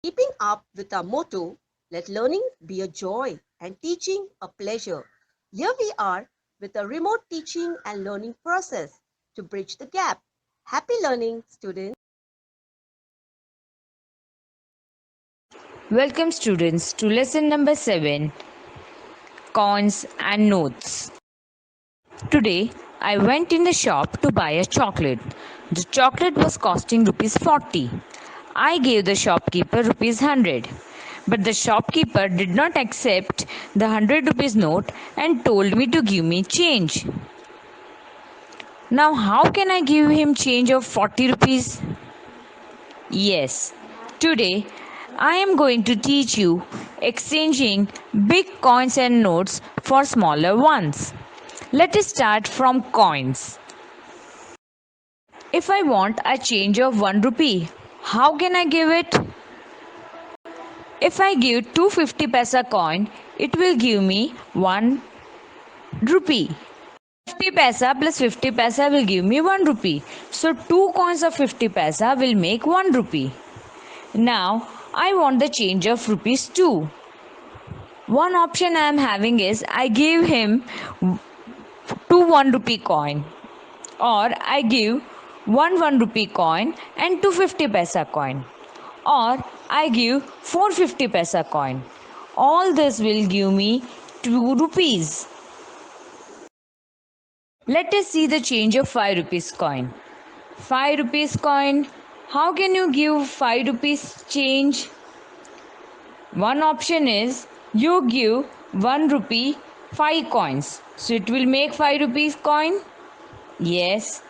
Keeping up with our motto, let learning be a joy and teaching a pleasure. Here we are with a remote teaching and learning process to bridge the gap. Happy learning, students. Welcome students to lesson number 7, Coins and Notes. Today I went in the shop to buy a chocolate. The chocolate was costing rupees 40. I gave the shopkeeper rupees 100. But the shopkeeper did not accept the 100 rupees note and told me to give me change. Now how can I give him change of 40 rupees? Yes, today I am going to teach you exchanging big coins and notes for smaller ones. Let us start from coins. If I want a change of 1 rupee, how can I give it? If I give 250 paisa coin, it will give me 1 rupee. 50 paisa plus 50 paisa will give me 1 rupee. So 2 coins of 50 paisa will make 1 rupee. Now I want the change of rupees 2. One option I am having is I give him 1 rupee coin, or I give 1 rupee coin and 250 paisa coin, or I give 450 paisa coin. All this will give me 2 rupees. Let us see the change of 5 rupees coin. 5 rupees coin. How can you give 5 rupees change? One option is you give 1 rupee 5 coins. So it will make 5 rupees coin? Yes.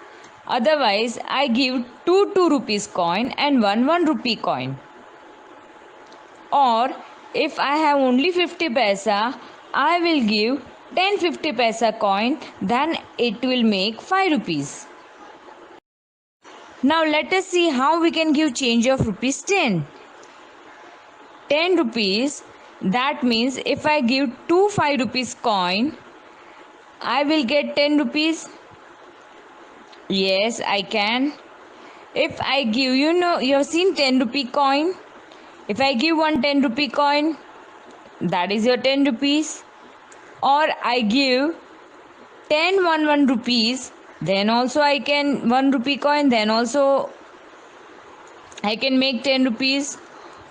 Otherwise, I give 2 rupees coin and 1 rupee coin. Or if I have only 50 paisa, I will give 50 paisa coin, then it will make 5 rupees. Now let us see how we can give change of rupees 10. 10 rupees, that means if I give 2 5 rupees coin, I will get 10 rupees. Yes, I can. If I give, you have seen 10 rupee coin. If I give one 10 rupee coin, that is your 10 rupees. Or I give 10 1 rupees, then also I can 1 rupee coin, then also I can make 10 rupees.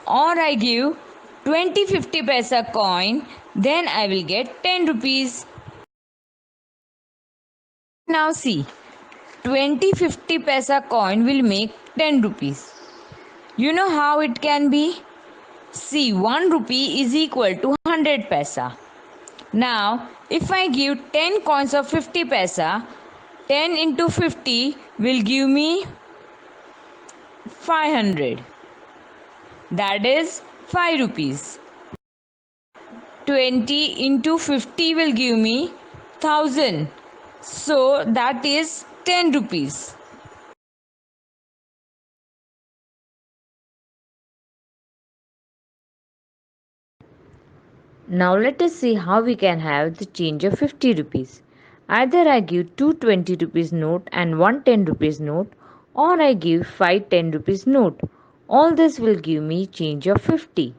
Or I give 20 50 paisa coin, then I will get 10 rupees. Now see, 20 50 paisa coin will make 10 rupees. You know how it can be? See, 1 rupee is equal to 100 paisa. Now, if I give 10 coins of 50 paisa, 10 into 50 will give me 500. That is 5 rupees. 20 into 50 will give me 1000. So that is 10 rupees. Now let us see how we can have the change of 50 rupees. Either I give 2 20 rupees note and 1 rupees note, or I give 5 rupees note. All this will give me change of 50.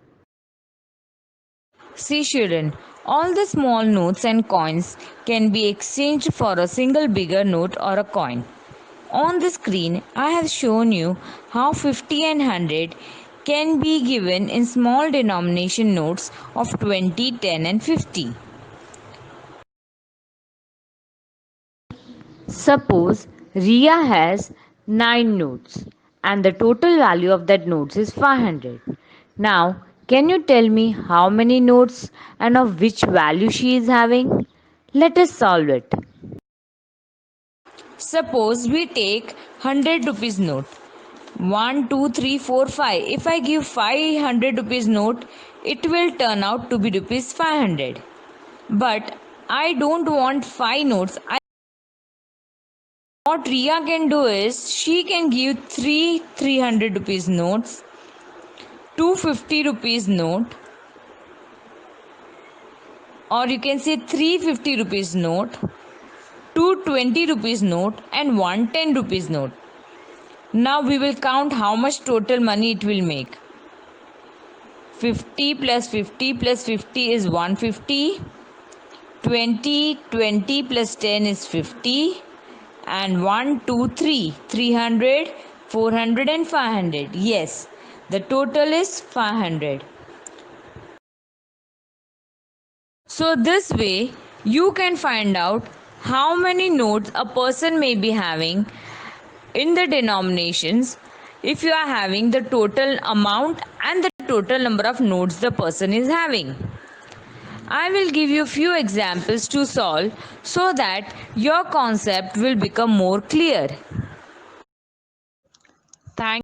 See children, all the small notes and coins can be exchanged for a single bigger note or a coin. On the screen, I have shown you how 50 and 100 can be given in small denomination notes of 20, 10 and 50. Suppose Ria has 9 notes and the total value of that notes is 500. Now, can you tell me how many notes and of which value she is having? Let us solve it. Suppose we take 100 rupees note. 1, 2, 3, 4, 5. If I give 500 rupees note, it will turn out to be rupees 500. But I don't want 5 notes. What Ria can do is she can give 300 rupees notes, 250 rupees note, or you can say 350 rupees note, 220 rupees note and 110 rupees note. Now we will count how much total money it will make. 50 plus 50 plus 50 is 150. 20 plus 10 is 50. And 1, 2, 3, 300, 400 and 500. Yes, the total is 500. So this way you can find out how many notes a person may be having in the denominations if you are having the total amount and the total number of notes the person is having. I will give you few examples to solve so that your concept will become more clear. Thank